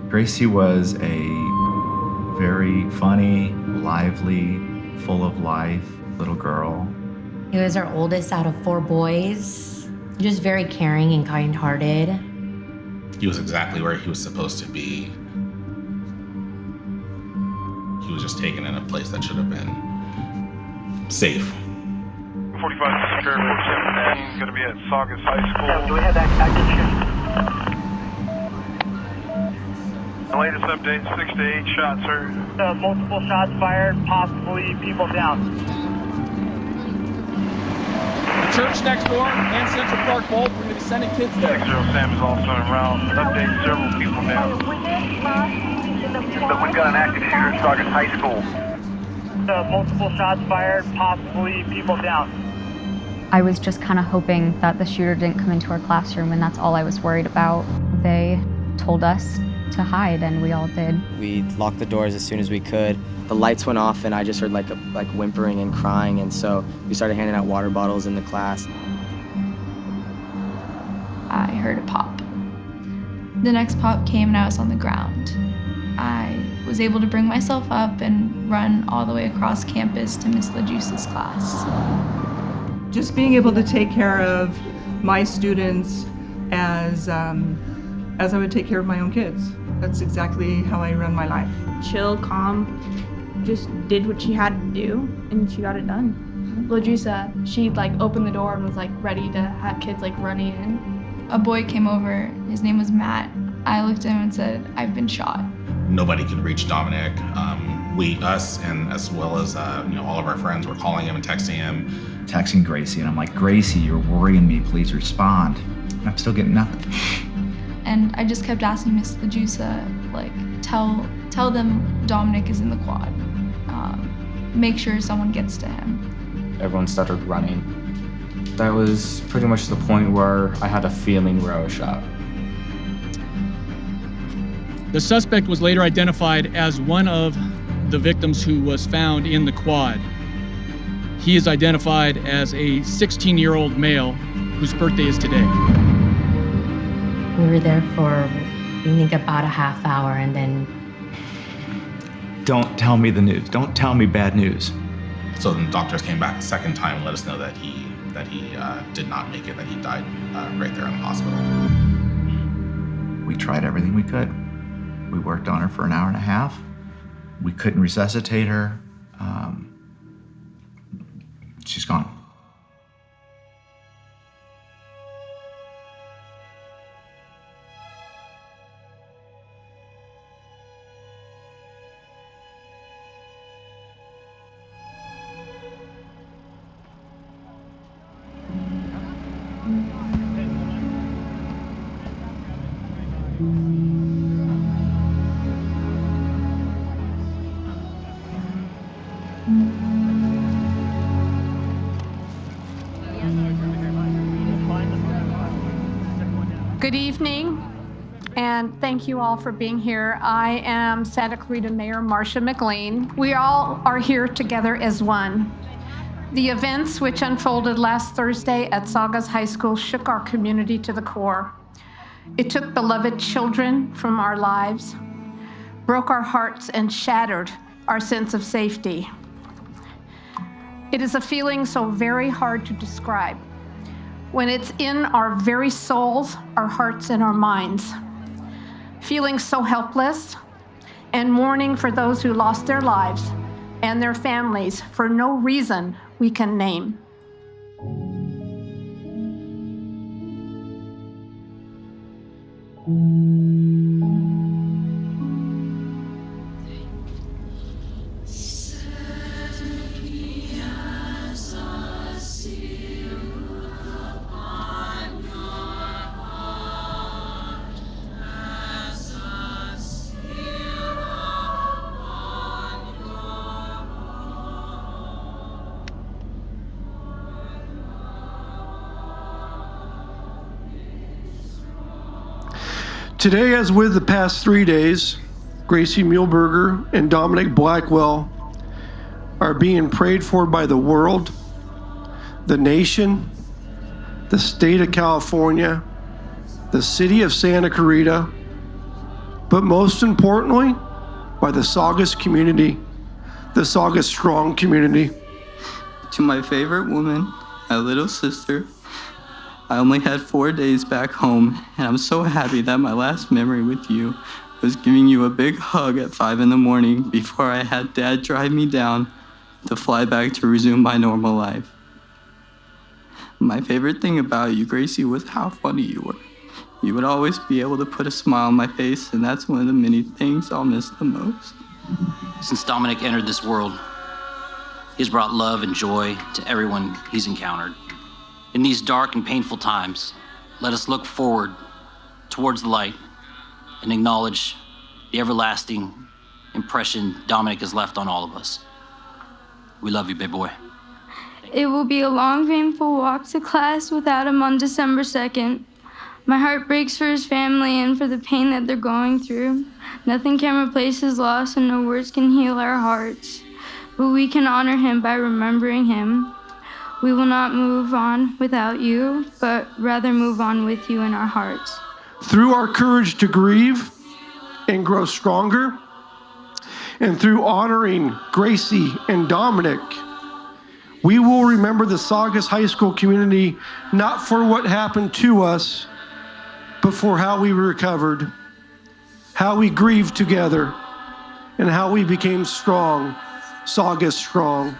Gracie was a very funny, lively, full of life little girl. He was our oldest out of 4 boys, just very caring and kind-hearted. He was exactly where he was supposed to be. He was just taken in a place that should have been safe. 45 Secure 417, gonna be at Saugus High School. Yeah, do we have active shooting? The latest update, 6 to 8 shots heard. Multiple shots fired, possibly people down. The church next door and Central Park both, we're going to be sending kids there. 60 Sam is also en route. Update, several people down. But we've got an active shooter at Saugus High School. Multiple shots fired, possibly people down. I was just kind of hoping that the shooter didn't come into our classroom, and that's all I was worried about. They told us to hide, and we all did. We locked the doors as soon as we could. The lights went off, and I just heard like whimpering and crying, and so we started handing out water bottles in the class. I heard a pop. The next pop came, and I was on the ground. I was able to bring myself up and run all the way across campus to Miss LaJuice's class. Just being able to take care of my students as I would take care of my own kids. That's exactly how I run my life. Chill, calm, just did what she had to do, and she got it done. LaJuice, she opened the door and was ready to have kids running in. A boy came over, his name was Matt. I looked at him and said, "I've been shot." Nobody could reach Dominic. Us, and as well as all of our friends were calling him and texting him. Texting Gracie, and I'm like, Gracie, you're worrying me, please respond. And I'm still getting nothing. And I just kept asking Miss LaJuice, tell them Dominic is in the quad. Make sure someone gets to him. Everyone started running. That was pretty much the point where I had a feeling where I was shot. The suspect was later identified as one of the victims who was found in the quad. He is identified as a 16-year-old male whose birthday is today. We were there for, I think, about a half hour, and then... Don't tell me the news. Don't tell me bad news. So then the doctors came back a second time and let us know that he did not make it, that he died right there in the hospital. We tried everything we could. We worked on her for an hour and a half. We couldn't resuscitate her. She's gone. Good evening, and thank you all for being here. I am Santa Clarita Mayor Marcia McLean. We all are here together as one. The events which unfolded last Thursday at Saugus High School shook our community to the core. It took beloved children from our lives, broke our hearts, and shattered our sense of safety. It is a feeling so very hard to describe, when it's in our very souls, our hearts, and our minds. Feeling so helpless and mourning for those who lost their lives and their families for no reason we can name. Today, as with the past 3 days, Gracie Muehlberger and Dominic Blackwell are being prayed for by the world, the nation, the state of California, the city of Santa Clarita, but most importantly, by the Saugus community, the Saugus Strong community. To my favorite woman, my little sister, I only had 4 days back home, and I'm so happy that my last memory with you was giving you a big hug at 5 in the morning before I had Dad drive me down to fly back to resume my normal life. My favorite thing about you, Gracie, was how funny you were. You would always be able to put a smile on my face, and that's one of the many things I'll miss the most. Since Dominic entered this world, he has brought love and joy to everyone he's encountered. In these dark and painful times, let us look forward towards the light and acknowledge the everlasting impression Dominic has left on all of us. We love you, big boy. It will be a long, painful walk to class without him on December 2nd. My heart breaks for his family and for the pain that they're going through. Nothing can replace his loss and no words can heal our hearts. But we can honor him by remembering him. We will not move on without you, but rather move on with you in our hearts. Through our courage to grieve and grow stronger, and through honoring Gracie and Dominic, we will remember the Saugus High School community not for what happened to us, but for how we recovered, how we grieved together, and how we became strong, Saugus Strong.